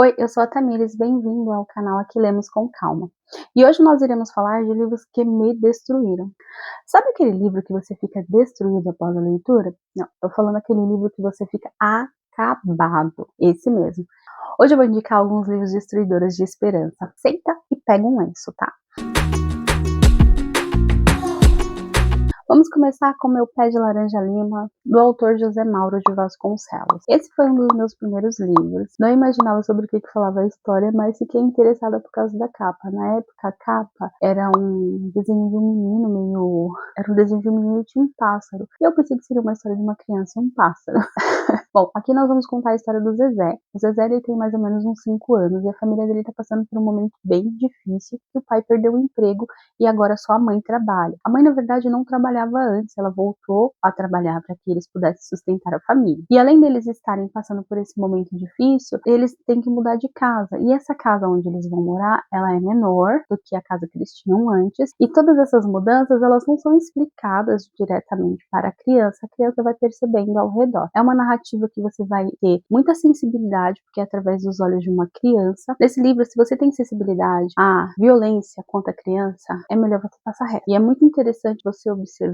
Oi, eu sou a Tamires, bem-vindo ao canal Aqui Lemos com Calma. E hoje nós iremos falar de livros que me destruíram. Sabe aquele livro que você fica destruído após a leitura? Não, tô falando aquele livro que você fica acabado, esse mesmo. Hoje eu vou indicar alguns livros destruidores de esperança. Senta e pega um lenço, tá? Vamos começar com Meu Pé de Laranja Lima, do autor José Mauro de Vasconcelos. Esse foi um dos meus primeiros livros. Não imaginava sobre o que falava a história, mas fiquei interessada por causa da capa. Na época, a capa era um desenho de um menino meio... Era um desenho de um menino e tinha um pássaro. E eu pensei que seria uma história de uma criança e um pássaro. Bom, aqui nós vamos contar a história do Zezé. O Zezé, ele tem mais ou menos uns 5 anos e a família dele tá passando por um momento bem difícil, que o pai perdeu o emprego e agora só a mãe trabalha. A mãe, na verdade, não trabalhava antes, ela voltou a trabalhar para que eles pudessem sustentar a família. E além deles estarem passando por esse momento difícil, eles têm que mudar de casa. E essa casa onde eles vão morar, ela é menor do que a casa que eles tinham antes. E todas essas mudanças, elas não são explicadas diretamente para a criança vai percebendo ao redor. É uma narrativa que você vai ter muita sensibilidade, porque é através dos olhos de uma criança. Nesse livro, se você tem sensibilidade à violência contra a criança, é melhor você passar reto. E é muito interessante você observar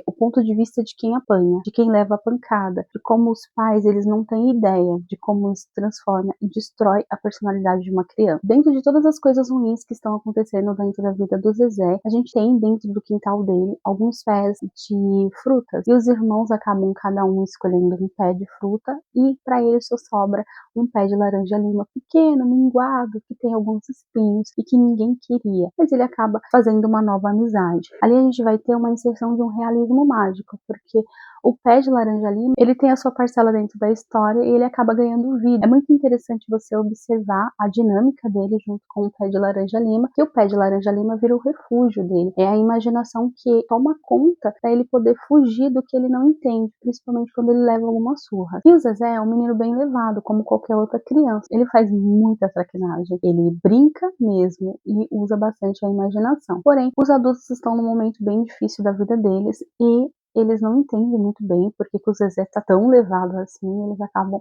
o ponto de vista de quem apanha, de quem leva a pancada, de como os pais, eles não têm ideia de como isso transforma e destrói a personalidade de uma criança. Dentro de todas as coisas ruins que estão acontecendo dentro da vida do Zezé, a gente tem dentro do quintal dele alguns pés de frutas, e os irmãos acabam cada um escolhendo um pé de fruta, e para ele só sobra um pé de laranja lima pequeno, minguado, que tem alguns espinhos e que ninguém queria, mas ele acaba fazendo uma nova amizade. Ali a gente vai ter uma inserção de um realismo mágico, porque o pé de laranja lima, ele tem a sua parcela dentro da história e ele acaba ganhando vida. É muito interessante você observar a dinâmica dele junto com o pé de laranja lima, que o pé de laranja lima vira o refúgio dele. É a imaginação que toma conta para ele poder fugir do que ele não entende, principalmente quando ele leva alguma surra. E o Zezé é um menino bem levado, como qualquer outra criança. Ele faz muita traquinagem, ele brinca mesmo e usa bastante a imaginação. Porém, os adultos estão num momento bem difícil da vida deles e eles não entendem muito bem porque que o Zezé está tão levado assim. Eles acabam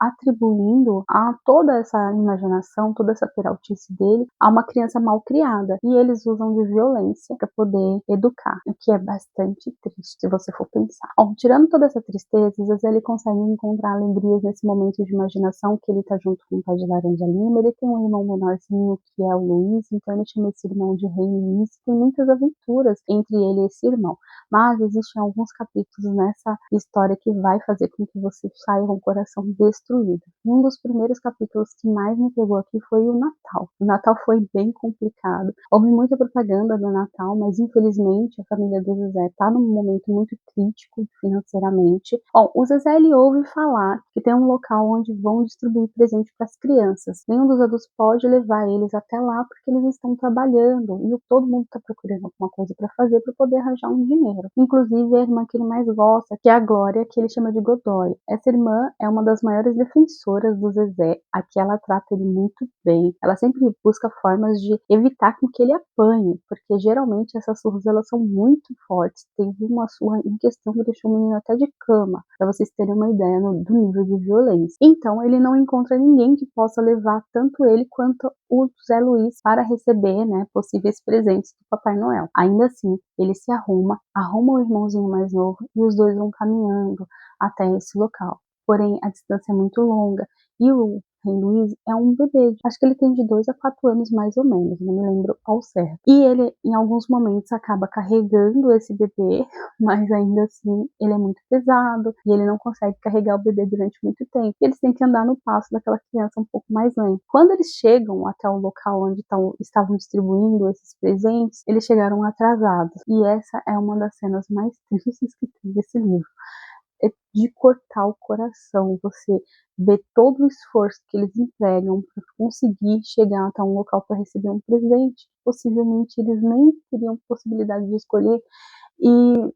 atribuindo a toda essa imaginação, toda essa peraltice dele a uma criança mal criada, e eles usam de violência para poder educar, o que é bastante triste se você for pensar. Bom, tirando toda essa tristeza, o Zezé, ele consegue encontrar alegrias nesse momento de imaginação que ele tá junto com o pai de laranja lima. Ele tem um irmão menorzinho que é o Luiz, então ele chama esse irmão de Rei Luiz. Tem muitas aventuras entre ele e esse irmão, mas existem alguns capítulos nessa história que vai fazer com que você saia com o coração destruído. Um dos primeiros capítulos que mais me pegou aqui foi o Natal. O Natal foi bem complicado. Houve muita propaganda do Natal, mas infelizmente a família do Zezé está num momento muito crítico financeiramente. Bom, o Zezé, ele ouve falar que tem um local onde vão distribuir presente para as crianças. Nenhum dos adultos pode levar eles até lá porque eles estão trabalhando e todo mundo está procurando alguma coisa para fazer para poder arranjar um dinheiro. Inclusive a irmã que ele mais gosta, que é a Glória, que ele chama de Godoy. Essa irmã é uma das maiores defensoras do Zezé. Aqui ela trata ele muito bem. Ela sempre busca formas de evitar com que ele apanhe, porque geralmente essas surras, elas são muito fortes. Teve uma surra em questão que deixou o menino até de cama, para vocês terem uma ideia do nível de violência. Então ele não encontra ninguém que possa levar tanto ele quanto o Zé Luiz para receber, né, possíveis presentes do Papai Noel. Ainda assim, ele se arruma o irmãozinho mais novo e os dois vão caminhando até esse local. Porém, a distância é muito longa e o Rei Luiz é um bebê. Acho que ele tem de 2 a 4 anos mais ou menos, não me lembro ao certo. E ele, em alguns momentos, acaba carregando esse bebê, mas ainda assim ele é muito pesado e ele não consegue carregar o bebê durante muito tempo. E eles têm que andar no passo daquela criança um pouco mais lento. Quando eles chegam até o local onde estavam distribuindo esses presentes, eles chegaram atrasados. E essa é uma das cenas mais tristes que tem desse livro. É de cortar o coração. Você vê todo o esforço que eles empregam para conseguir chegar até um local para receber um presente. Possivelmente eles nem teriam possibilidade de escolher. E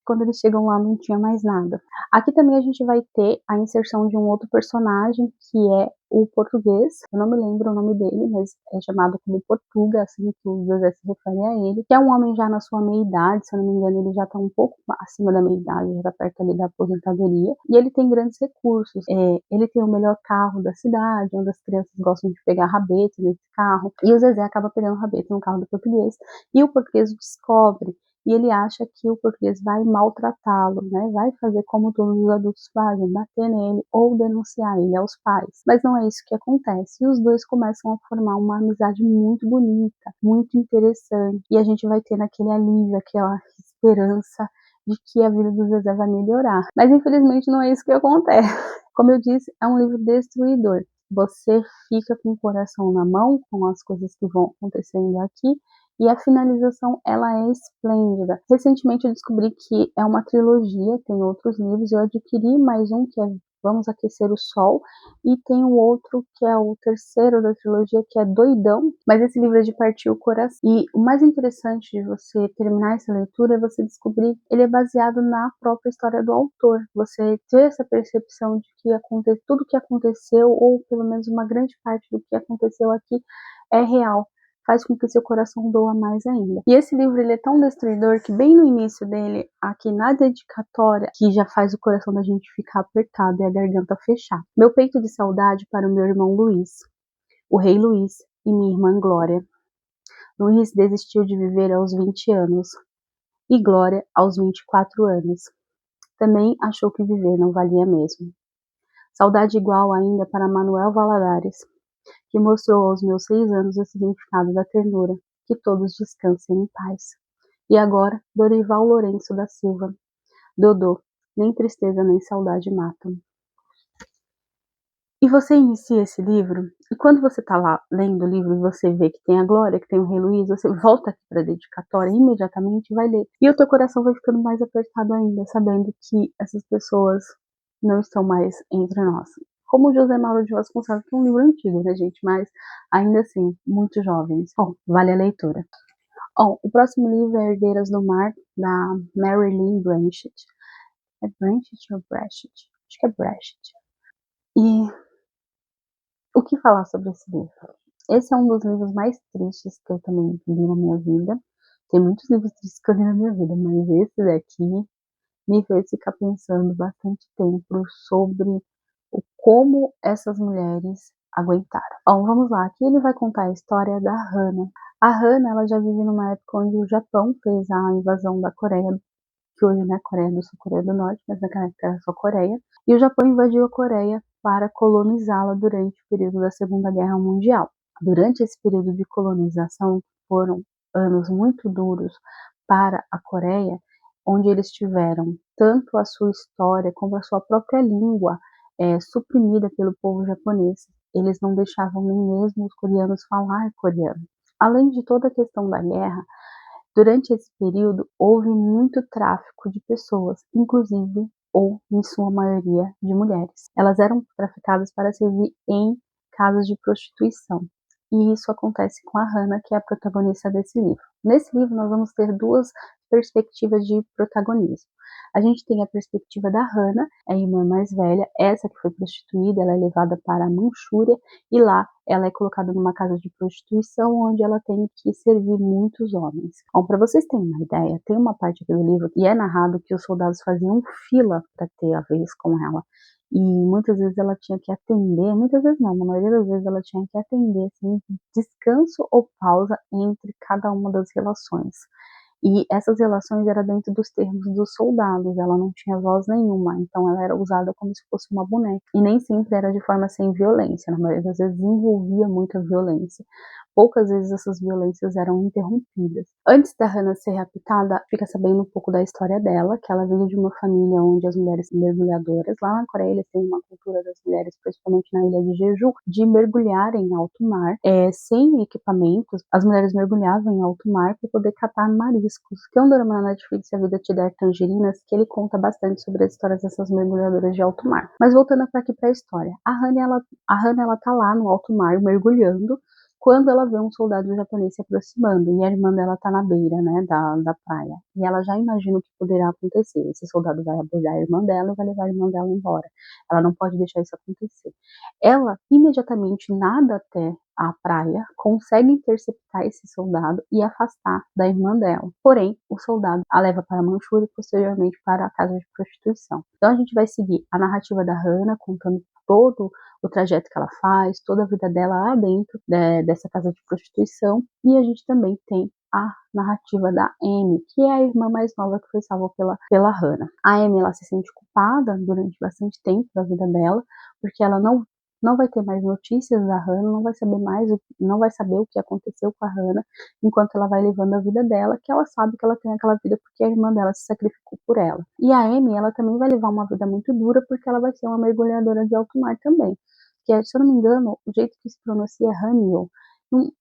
quando eles chegam lá não tinha mais nada. Aqui também a gente vai ter a inserção de um outro personagem, que é o português, eu não me lembro o nome dele, mas é chamado como Portuga, assim que o José se refere a ele, que é um homem já na sua meia-idade, se eu não me engano ele já está um pouco acima da meia-idade, já está perto ali da aposentadoria, e ele tem grandes recursos, ele tem o melhor carro da cidade, onde as crianças gostam de pegar rabeta nesse carro, e o Zezé acaba pegando rabeta no carro do português, e o português descobre, e ele acha que o português vai maltratá-lo, né? Vai fazer como todos os adultos fazem, bater nele ou denunciar ele aos pais. Mas não é isso que acontece. E os dois começam a formar uma amizade muito bonita, muito interessante. E a gente vai ter naquele alívio, aquela esperança de que a vida do Zezé vai melhorar. Mas infelizmente não é isso que acontece. Como eu disse, é um livro destruidor. Você fica com o coração na mão com as coisas que vão acontecendo aqui. E a finalização, ela é esplêndida. Recentemente eu descobri que é uma trilogia, tem outros livros, eu adquiri mais um que é Vamos Aquecer o Sol, e tem o outro que é o terceiro da trilogia, que é Doidão, mas esse livro é de partir o coração. E o mais interessante de você terminar essa leitura é você descobrir que ele é baseado na própria história do autor. Você ter essa percepção de que tudo o que aconteceu, ou pelo menos uma grande parte do que aconteceu aqui, é real. Faz com que seu coração doa mais ainda. E esse livro ele é tão destruidor que bem no início dele, aqui na dedicatória, que já faz o coração da gente ficar apertado e a garganta fechar. Meu peito de saudade para o meu irmão Luiz, o rei Luiz e minha irmã Glória. Luiz desistiu de viver aos 20 anos e Glória aos 24 anos. Também achou que viver não valia mesmo. Saudade igual ainda para Manuel Valadares, que mostrou aos meus 6 anos o significado da ternura, que todos descansem em paz. E agora, Dorival Lourenço da Silva. Dodô, nem tristeza nem saudade matam. E você inicia esse livro, e quando você está lá lendo o livro e você vê que tem a Glória, que tem o Rei Luiz, você volta aqui para a dedicatória e imediatamente vai ler. E o teu coração vai ficando mais apertado ainda, sabendo que essas pessoas não estão mais entre nós. Como o José Mauro de Vasconcelos, que é um livro antigo, né, gente? Mas, ainda assim, muito jovens. Bom, vale a leitura. Bom, o próximo livro é Herdeiras do Mar, da Marilyn Blanchett. É Blanchett ou Bratchett? Acho que é Bratchett. E o que falar sobre esse livro? Esse é um dos livros mais tristes que eu também li na minha vida. Tem muitos livros tristes que eu li na minha vida, mas esse daqui me fez ficar pensando bastante tempo sobre como essas mulheres aguentaram. Bom, vamos lá. Aqui ele vai contar a história da Hana. A Hana, ela já vive numa época onde o Japão fez a invasão da Coreia, que hoje não é Coreia do Sul, Coreia do Norte, mas naquela época era só Coreia. E o Japão invadiu a Coreia para colonizá-la durante o período da Segunda Guerra Mundial. Durante esse período de colonização, foram anos muito duros para a Coreia, onde eles tiveram tanto a sua história como a sua própria língua suprimida pelo povo japonês. Eles não deixavam nem mesmo os coreanos falar coreano. Além de toda a questão da guerra, durante esse período houve muito tráfico de pessoas, inclusive, ou em sua maioria, de mulheres. Elas eram traficadas para servir em casas de prostituição. E isso acontece com a Hana, que é a protagonista desse livro. Nesse livro nós vamos ter duas perspectivas de protagonismo. A gente tem a perspectiva da Hana, a irmã mais velha, essa que foi prostituída, ela é levada para a Manchúria e lá ela é colocada numa casa de prostituição onde ela tem que servir muitos homens. Bom, para vocês terem uma ideia, tem uma parte aqui do livro que é narrado que os soldados faziam fila para ter a vez com ela. E muitas vezes ela tinha que atender, muitas vezes não, na maioria das vezes ela tinha que atender, assim, descanso ou pausa entre cada uma das relações. E essas relações eram dentro dos termos dos soldados, ela não tinha voz nenhuma, então ela era usada como se fosse uma boneca. E nem sempre era de forma sem violência, na maioria das vezes envolvia muita violência. Poucas vezes essas violências eram interrompidas. Antes da Hana ser raptada, fica sabendo um pouco da história dela, que ela veio de uma família onde as mulheres são mergulhadoras. Lá na Coreia eles têm uma cultura das mulheres, principalmente na ilha de Jeju, de mergulhar em alto mar, sem equipamentos. As mulheres mergulhavam em alto mar para poder catar mariscos. Que é um dorama na Netflix, A Vida Te Der Tangerinas, que ele conta bastante sobre as histórias dessas mergulhadoras de alto mar. Mas voltando aqui para a história, a Hana ela tá lá no alto mar mergulhando, quando ela vê um soldado japonês se aproximando, e a irmã dela tá na beira, né, da praia. E ela já imagina o que poderá acontecer. Esse soldado vai abordar a irmã dela e vai levar a irmã dela embora. Ela não pode deixar isso acontecer. Ela imediatamente nada até a praia, consegue interceptar esse soldado e afastar da irmã dela. Porém, o soldado a leva para a Manchúria e posteriormente para a casa de prostituição. Então a gente vai seguir a narrativa da Hana, contando todo o trajeto que ela faz, toda a vida dela lá dentro dessa casa de prostituição. E a gente também tem a narrativa da Amy, que é a irmã mais nova que foi salva pela Hana. A Amy, ela se sente culpada durante bastante tempo da vida dela, porque ela não vai ter mais notícias da Hana, não vai saber o que aconteceu com a Hana, enquanto ela vai levando a vida dela, que ela sabe que ela tem aquela vida porque a irmã dela se sacrificou por ela. E a Amy, ela também vai levar uma vida muito dura, porque ela vai ser uma mergulhadora de alto mar também. Que é, se eu não me engano, o jeito que se pronuncia é Hanyo.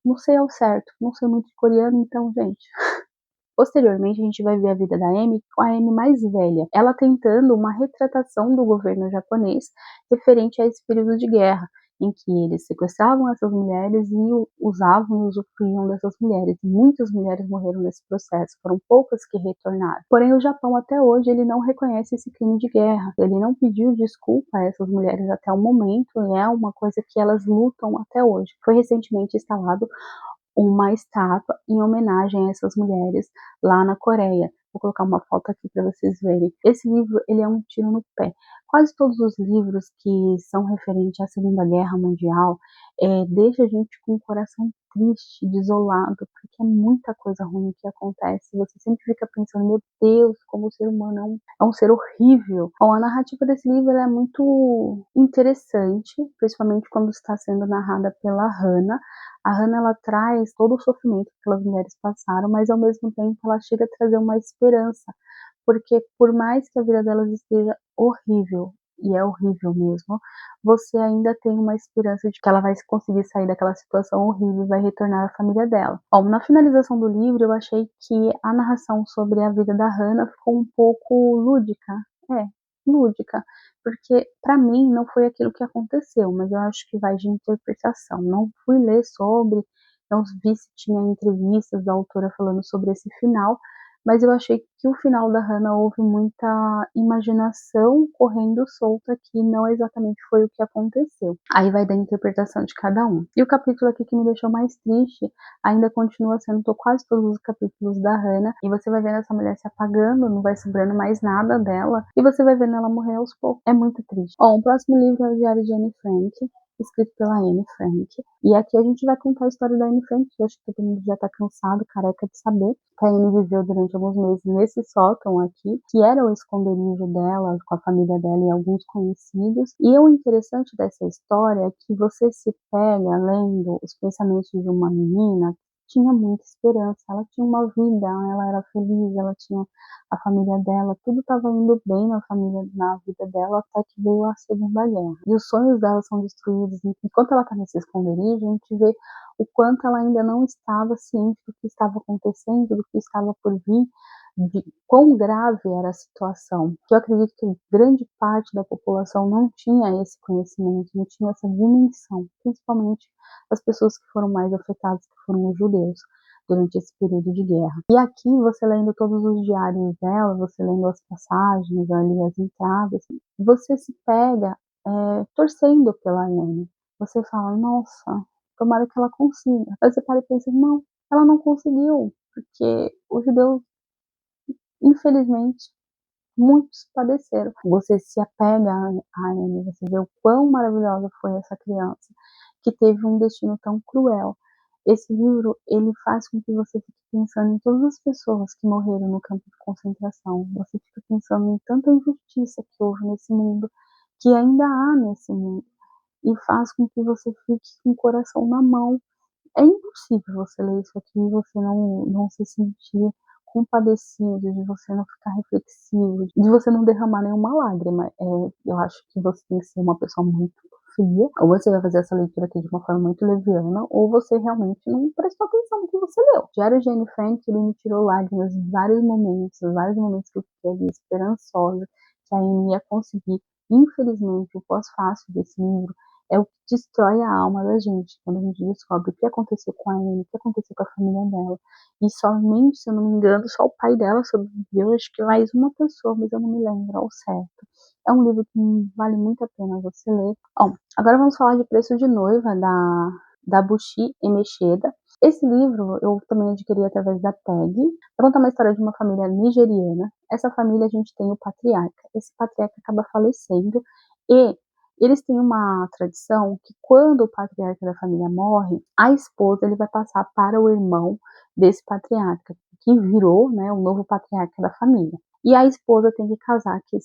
Não sei ao certo, não sei muito de coreano, então, gente. Posteriormente, a gente vai ver a vida da Amy com a Amy mais velha, ela tentando uma retratação do governo japonês referente a esse período de guerra, em que eles sequestravam essas mulheres e usavam e usufruíam dessas mulheres. Muitas mulheres morreram nesse processo, foram poucas que retornaram. Porém, o Japão até hoje ele não reconhece esse crime de guerra, ele não pediu desculpa a essas mulheres até o momento, e é uma coisa que elas lutam até hoje. Foi recentemente instalado uma estátua em homenagem a essas mulheres lá na Coreia. Vou colocar uma foto aqui para vocês verem. Esse livro, ele é um tiro no pé. Quase todos os livros que são referentes à Segunda Guerra Mundial deixa a gente com o coração triste, desolado, porque é muita coisa ruim que acontece. Você sempre fica pensando, meu Deus, como o ser humano é um ser horrível. Bom, a narrativa desse livro é muito interessante, principalmente quando está sendo narrada pela Hana. A Hana, ela traz todo o sofrimento que aquelas mulheres passaram, mas ao mesmo tempo ela chega a trazer uma esperança, porque por mais que a vida delas esteja horrível, e é horrível mesmo, você ainda tem uma esperança de que ela vai conseguir sair daquela situação horrível e vai retornar à família dela. Bom, na finalização do livro, eu achei que a narração sobre a vida da Hana ficou um pouco lúdica. Lúdica, porque para mim não foi aquilo que aconteceu, mas eu acho que vai de interpretação. Não fui ler sobre, não vi se tinha entrevistas da autora falando sobre esse final, mas eu achei que o final da Hana houve muita imaginação correndo solta, que não exatamente foi o que aconteceu. Aí vai da interpretação de cada um. E o capítulo aqui que me deixou mais triste ainda continua sendo quase todos os capítulos da Hana, e você vai vendo essa mulher se apagando, não vai sobrando mais nada dela, e você vai vendo ela morrer aos poucos. É muito triste. Bom, o próximo livro é o Diário de Anne Frank, escrito pela Anne Frank. E aqui a gente vai contar a história da Anne Frank, que eu acho que todo mundo já tá cansado, careca de saber, que a Anne viveu durante alguns meses nesse sótão aqui, que era o esconderijo dela, com a família dela e alguns conhecidos. E o interessante dessa história é que você se pega lendo os pensamentos de uma menina tinha muita esperança, ela tinha uma vida, ela era feliz, ela tinha a família dela, tudo estava indo bem na vida dela até que veio a Segunda Guerra. E os sonhos dela são destruídos. Enquanto ela está nesse esconderijo, a gente vê o quanto ela ainda não estava ciente do que estava acontecendo, do que estava por vir, de quão grave era a situação. Eu acredito que grande parte da população não tinha esse conhecimento, não tinha essa dimensão, principalmente as pessoas que foram mais afetadas, que foram os judeus, durante esse período de guerra. E aqui, você lendo todos os diários dela, você lendo as passagens, ali as entradas, você se pega torcendo pela Anne. Você fala, nossa, tomara que ela consiga. Aí você para e pensa, não, ela não conseguiu, porque os judeus, infelizmente, muitos padeceram. Você se apega a Anne, você vê o quão maravilhosa foi essa criança, que teve um destino tão cruel. Esse livro, ele faz com que você fique pensando em todas as pessoas que morreram no campo de concentração. Você fica pensando em tanta injustiça que houve nesse mundo, que ainda há nesse mundo, e faz com que você fique com o coração na mão. É impossível você ler isso aqui e você não se sentir compadecido, de você não ficar reflexivo, de você não derramar nenhuma lágrima. Eu acho que você tem que ser uma pessoa muito fria, ou você vai fazer essa leitura aqui de uma forma muito leviana, ou você realmente não prestou atenção no que você leu. Diário de Anne Frank, ele me tirou lágrimas em vários momentos que eu fiquei ali esperançosa que a Anne ia conseguir. Infelizmente, o pós-fácil desse livro é o que destrói a alma da gente, quando a gente descobre o que aconteceu com a Anne, o que aconteceu com a família dela. E somente, se eu não me engano, só o pai dela sobreviveu, acho que mais uma pessoa, mas eu não me lembro ao certo. É um livro que vale muito a pena você ler. Bom, agora vamos falar de Preço de Noiva, da Bushi Emechida. Esse livro eu também adquiri através da TAG. Conta uma história de uma família nigeriana. Essa família a gente tem o patriarca. Esse patriarca acaba falecendo e eles têm uma tradição que quando o patriarca da família morre, a esposa ele vai passar para o irmão desse patriarca, que virou, né, o novo patriarca da família. E a esposa tem que casar com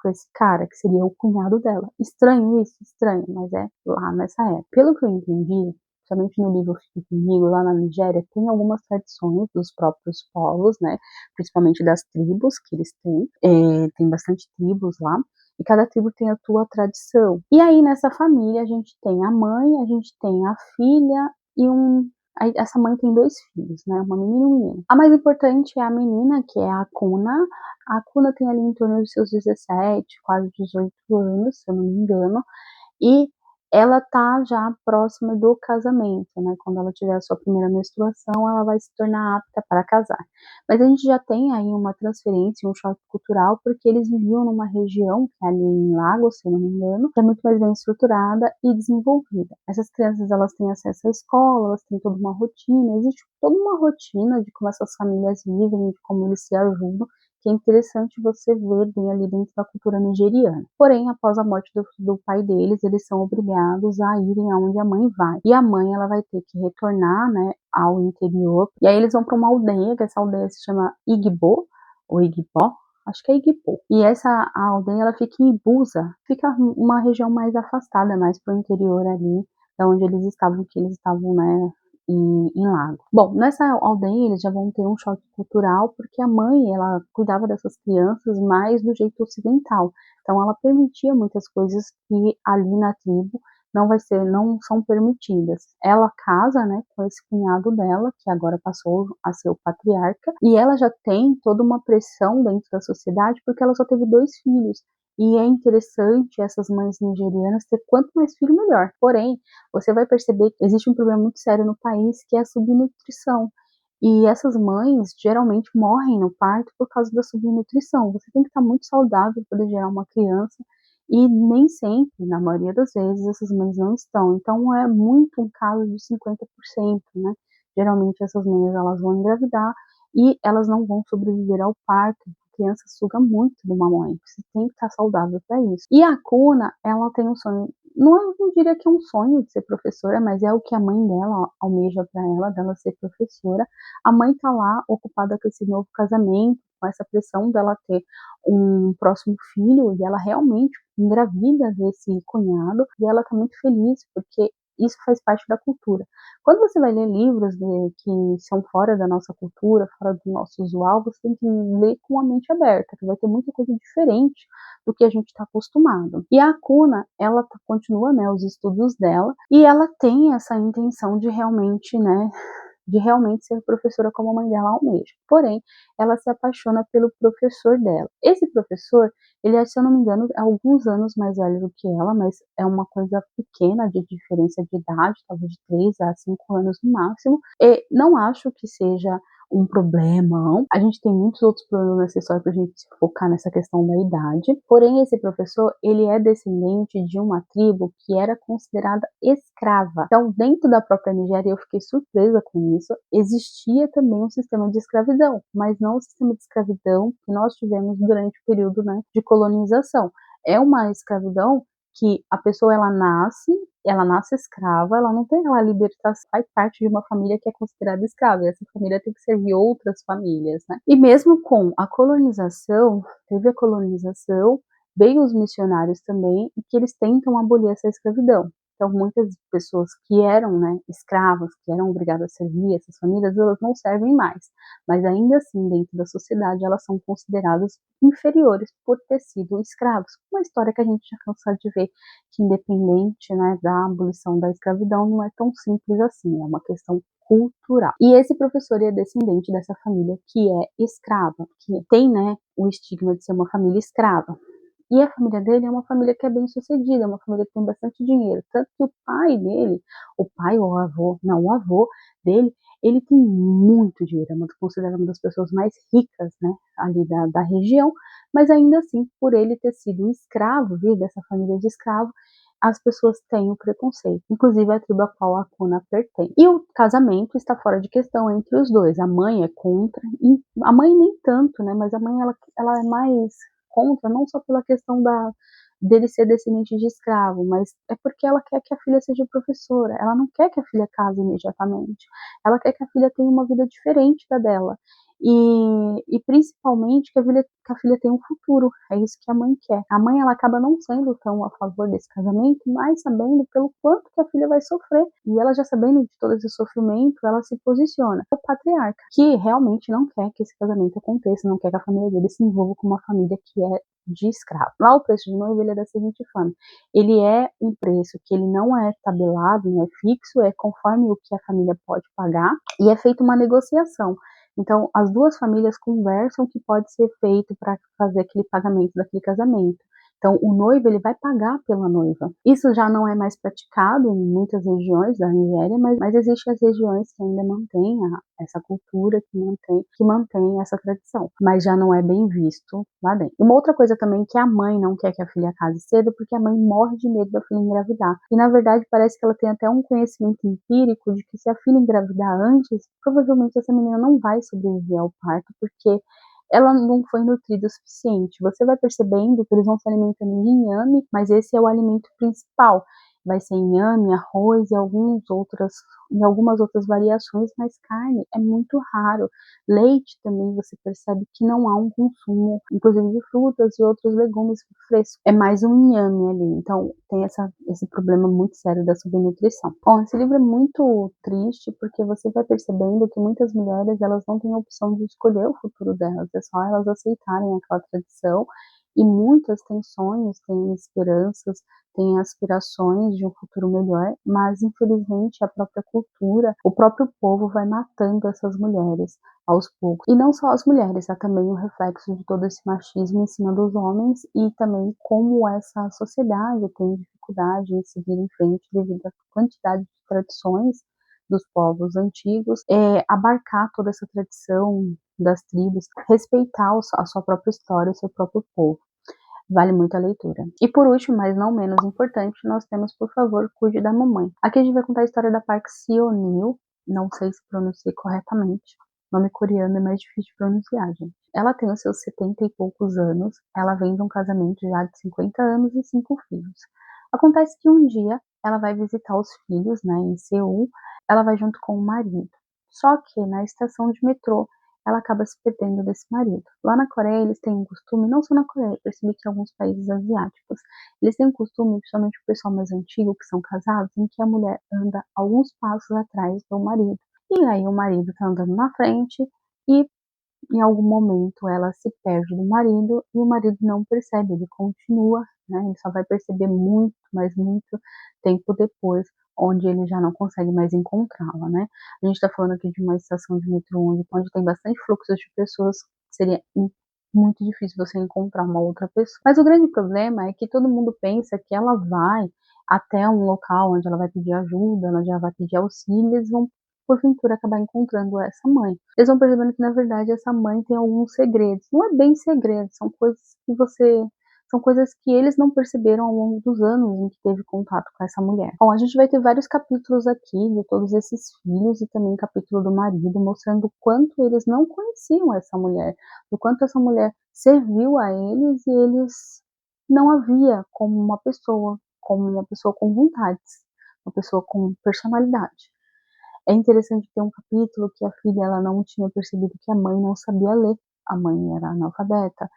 esse cara, que seria o cunhado dela. Estranho isso? Estranho, mas é lá nessa época. Pelo que eu entendi, somente no livro Fique Comigo, lá na Nigéria, tem algumas tradições dos próprios povos, né, principalmente das tribos que eles têm, tem bastante tribos lá, e cada tribo tem a sua tradição. E aí nessa família a gente tem a mãe, a gente tem a filha e essa mãe tem 2 filhos, né, uma menina e um menino. A mais importante é a menina, que é a Kuna. A Kuna tem ali em torno dos seus 17, quase 18 anos, se eu não me engano, e ela tá já próxima do casamento, né? Quando ela tiver a sua primeira menstruação, ela vai se tornar apta para casar. Mas a gente já tem aí uma transferência, um choque cultural, porque eles viviam numa região, que é ali em Lagos, se eu não me engano, que é muito mais bem estruturada e desenvolvida. Essas crianças, elas têm acesso à escola, elas têm toda uma rotina, existe toda uma rotina de como essas famílias vivem, de como eles se ajudam, que é interessante você ver bem ali dentro da cultura nigeriana. Porém, após a morte do pai deles, eles são obrigados a irem aonde a mãe vai. E a mãe, ela vai ter que retornar, né, ao interior. E aí eles vão para uma aldeia, que essa aldeia se chama Igbo, ou Igbo, acho que é Igbo. E a aldeia, ela fica em Ibuza, fica uma região mais afastada, mais pro interior ali, da onde eles estavam, que eles estavam, né, em Lago. Bom, nessa aldeia eles já vão ter um choque cultural, porque a mãe, ela cuidava dessas crianças mais do jeito ocidental. Então ela permitia muitas coisas que ali na tribo não são permitidas. Ela casa, né, com esse cunhado dela, que agora passou a ser o patriarca, e ela já tem toda uma pressão dentro da sociedade, porque ela só teve 2 filhos. E é interessante essas mães nigerianas ter quanto mais filho melhor. Porém, você vai perceber que existe um problema muito sério no país, que é a subnutrição. E essas mães geralmente morrem no parto por causa da subnutrição. Você tem que estar muito saudável para poder gerar uma criança, e nem sempre, na maioria das vezes, essas mães não estão. Então é muito um caso de 50%, né? Geralmente essas mães, elas vão engravidar e elas não vão sobreviver ao parto. A criança suga muito de uma mãe. Você tem que estar saudável para isso. E a Kuna, ela tem um sonho, não diria que é um sonho de ser professora, mas é o que a mãe dela almeja para ela, dela ser professora. A mãe tá lá ocupada com esse novo casamento, com essa pressão dela ter um próximo filho, e ela realmente engravida desse cunhado, e ela tá muito feliz, porque isso faz parte da cultura. Quando você vai ler livros que são fora da nossa cultura, fora do nosso usual, você tem que ler com a mente aberta, que vai ter muita coisa diferente do que a gente está acostumado. E a Kuna, ela continua, né, os estudos dela, e ela tem essa intenção de realmente ser professora como a mãe dela almeja. Porém, ela se apaixona pelo professor dela. Esse professor, ele é, se eu não me engano, alguns anos mais velho do que ela, mas é uma coisa pequena de diferença de idade, talvez de 3 a 5 anos no máximo. E não acho que seja um problema. A gente tem muitos outros problemas nessa história pra gente se focar nessa questão da idade. Porém, esse professor, ele é descendente de uma tribo que era considerada escrava. Então, dentro da própria Nigéria, eu fiquei surpresa com isso. Existia também um sistema de escravidão, mas não o sistema de escravidão que nós tivemos durante o período, né, de colonização. É uma escravidão que a pessoa, ela nasce escrava, ela não tem a libertação, faz parte de uma família que é considerada escrava, e essa família tem que servir outras famílias, né? E mesmo com a colonização, teve a colonização, veio os missionários também, e que eles tentam abolir essa escravidão. Então, muitas pessoas que eram, né, escravas, que eram obrigadas a servir essas famílias, elas não servem mais. Mas ainda assim, dentro da sociedade, elas são consideradas inferiores por ter sido escravos. Uma história que a gente já cansado de ver, que independente, né, da abolição da escravidão, não é tão simples assim, é uma questão cultural. E esse professor é descendente dessa família que é escrava, que tem, né, o estigma de ser uma família escrava. E a família dele é uma família que é bem-sucedida, é uma família que tem bastante dinheiro, tanto que o pai dele, o pai ou o avô, não, o avô dele, ele tem muito dinheiro, é considerado uma das pessoas mais ricas, né, ali da região, mas ainda assim, por ele ter sido um escravo, vir dessa família de escravo, as pessoas têm o preconceito, inclusive a tribo a qual a Cuna pertence. E o casamento está fora de questão entre os dois. A mãe é contra, e a mãe nem tanto, né? Mas a mãe ela é mais contra, não só pela questão dele ser descendente de escravo, mas é porque ela quer que a filha seja professora. Ela não quer que a filha case imediatamente. Ela quer que a filha tenha uma vida diferente da dela. E principalmente que a filha tenha um futuro. É isso que a mãe quer. A mãe ela acaba não sendo tão a favor desse casamento, mas sabendo pelo quanto que a filha vai sofrer. E ela já sabendo de todo esse sofrimento, ela se posiciona. O patriarca, que realmente não quer que esse casamento aconteça, não quer que a família dele se envolva com uma família que é de escravo. Lá o preço de noiva ele é da seguinte forma: ele é um preço que ele não é tabelado, não é fixo, é conforme o que a família pode pagar e é feita uma negociação. Então, as duas famílias conversam o que pode ser feito para fazer aquele pagamento daquele casamento. Então, o noivo ele vai pagar pela noiva. Isso já não é mais praticado em muitas regiões da Nigéria, mas existem as regiões que ainda mantêm essa cultura, que mantém essa tradição, mas já não é bem visto lá dentro. Uma outra coisa também é que a mãe não quer que a filha case cedo, porque a mãe morre de medo da filha engravidar. E na verdade parece que ela tem até um conhecimento empírico de que se a filha engravidar antes, provavelmente essa menina não vai sobreviver ao parto, porque ela não foi nutrida o suficiente. Você vai percebendo que eles vão se alimentando de inhame, mas esse é o alimento principal. Vai ser inhame, arroz e algumas outras variações, mas carne é muito raro. Leite também você percebe que não há um consumo, inclusive de frutas e outros legumes frescos. É mais um inhame ali, então tem esse problema muito sério da subnutrição. Bom, esse livro é muito triste porque você vai percebendo que muitas mulheres elas não têm a opção de escolher o futuro delas, é só elas aceitarem aquela tradição. E muitas têm sonhos, têm esperanças, têm aspirações de um futuro melhor, mas infelizmente a própria cultura, o próprio povo vai matando essas mulheres aos poucos. E não só as mulheres, há também o reflexo de todo esse machismo em cima dos homens e também como essa sociedade tem dificuldade em seguir em frente devido à quantidade de tradições dos povos antigos, abarcar toda essa tradição das tribos, respeitar a sua própria história, o seu próprio povo. Vale muito a leitura. E por último, mas não menos importante, nós temos Por Favor, Cuide da Mamãe. Aqui a gente vai contar a história da Park Seo-nil, não sei se pronunciei corretamente, nome coreano é mais difícil de pronunciar, gente. Ela tem os seus 70 e poucos anos, ela vem de um casamento já de 50 anos e 5 filhos. Acontece que um dia ela vai visitar os filhos, né, em Seul, ela vai junto com o marido. Só que na estação de metrô, ela acaba se perdendo desse marido. Lá na Coreia, eles têm um costume, não só na Coreia, eu percebi que em alguns países asiáticos, eles têm um costume, principalmente o pessoal mais antigo, que são casados, em que a mulher anda alguns passos atrás do marido. E aí o marido tá andando na frente e em algum momento ela se perde do marido e o marido não percebe, ele continua, né? Ele só vai perceber muito, mas muito tempo depois, onde ele já não consegue mais encontrá-la, né? A gente está falando aqui de uma estação de metrô onde tem bastante fluxo de pessoas, seria muito difícil você encontrar uma outra pessoa. Mas o grande problema é que todo mundo pensa que ela vai até um local onde ela vai pedir ajuda, ela já vai pedir auxílio, eles vão porventura acabar encontrando essa mãe. Eles vão percebendo que na verdade essa mãe tem alguns segredos. Não é bem segredos, são coisas que eles não perceberam ao longo dos anos em que teve contato com essa mulher. Bom, a gente vai ter vários capítulos aqui de todos esses filhos e também capítulo do marido, mostrando o quanto eles não conheciam essa mulher, o quanto essa mulher serviu a eles e eles não a via como uma pessoa com vontades, uma pessoa com personalidade. É interessante ter um capítulo que a filha ela não tinha percebido que a mãe não sabia ler. A mãe era analfabeta.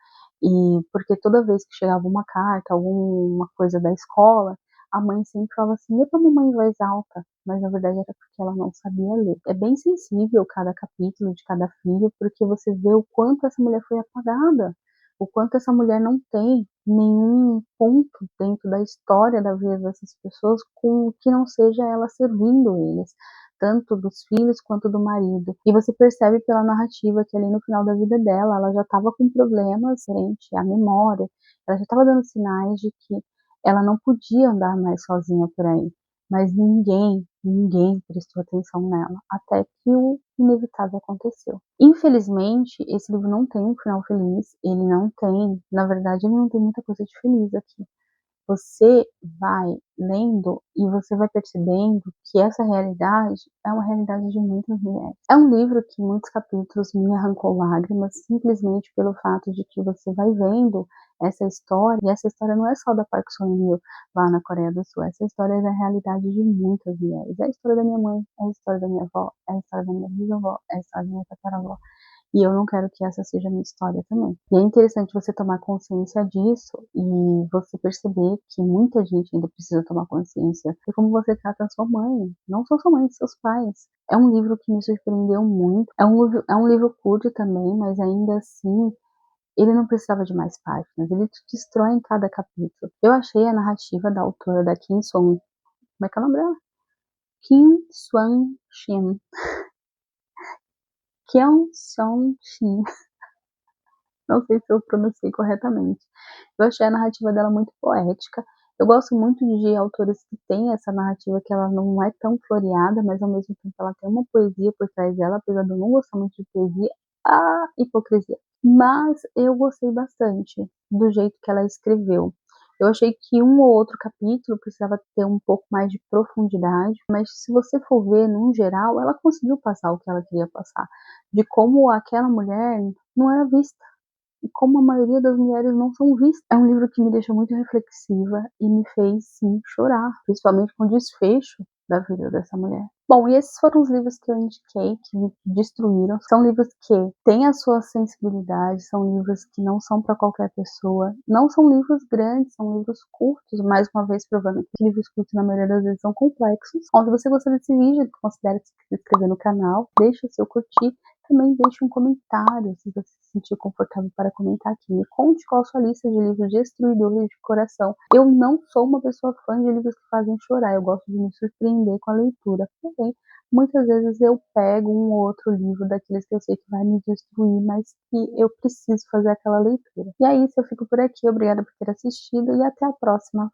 E porque toda vez que chegava uma carta, alguma coisa da escola, a mãe sempre falava assim, lê pra mamãe em voz alta. Mas na verdade era porque ela não sabia ler. É bem sensível cada capítulo de cada filho, porque você vê o quanto essa mulher foi apagada. O quanto essa mulher não tem nenhum ponto dentro da história da vida dessas pessoas com que não seja ela servindo eles. tanto dos filhos quanto do marido. E você percebe pela narrativa que ali no final da vida dela, ela já estava com problemas frente à memória, ela já estava dando sinais de que ela não podia andar mais sozinha por aí. Mas ninguém prestou atenção nela, até que o inevitável aconteceu. Infelizmente, esse livro não tem um final feliz, ele não tem, na verdade, ele não tem muita coisa de feliz aqui. Você vai lendo e você vai percebendo que essa realidade é uma realidade de muitas mulheres. É um livro que em muitos capítulos me arrancou lágrimas, simplesmente pelo fato de que você vai vendo essa história, e essa história não é só da Park Sun-hyo lá na Coreia do Sul, essa história é da realidade de muitas mulheres. É a história da minha mãe, é a história da minha avó, é a história da minha bisavó, é a história da minha tataravó. E eu não quero que essa seja a minha história também. E é interessante você tomar consciência disso e você perceber que muita gente ainda precisa tomar consciência de como você trata a sua mãe, não só sua mãe, seus pais. É um livro que me surpreendeu muito. É um livro curto também, mas ainda assim, ele não precisava de mais páginas. Ele te destrói em cada capítulo. Eu achei a narrativa da autora da Kim Song... Como é que é o nome dela? Kim Swan Shin. Kim Song Shin. Não sei se eu pronunciei corretamente. Eu achei a narrativa dela muito poética. Eu gosto muito de autores que têm essa narrativa que ela não é tão floreada, mas ao mesmo tempo ela tem uma poesia por trás dela, apesar de eu não gostar muito de poesia. Ah, hipocrisia. Mas eu gostei bastante do jeito que ela escreveu. Eu achei que um ou outro capítulo precisava ter um pouco mais de profundidade, mas se você for ver, no geral, ela conseguiu passar o que ela queria passar, de como aquela mulher não era vista e como a maioria das mulheres não são vistas. É um livro que me deixou muito reflexiva e me fez, sim, chorar, principalmente com o desfecho da vida dessa mulher. Bom, e esses foram os livros que eu indiquei, que me destruíram. São livros que têm a sua sensibilidade, são livros que não são para qualquer pessoa. Não são livros grandes, são livros curtos, mais uma vez provando que livros curtos na maioria das vezes são complexos. Bom, se você gostou desse vídeo, considere se inscrever no canal, deixe o seu curtir, também deixe um comentário se você se sentir confortável para comentar aqui. Me conte qual a sua lista de livros destruidores de coração. Eu não sou uma pessoa fã de livros que fazem chorar, eu gosto de me surpreender com a leitura. Porém, muitas vezes eu pego um ou outro livro daqueles que eu sei que vai me destruir, mas que eu preciso fazer aquela leitura. E é isso, eu fico por aqui. Obrigada por ter assistido e até a próxima.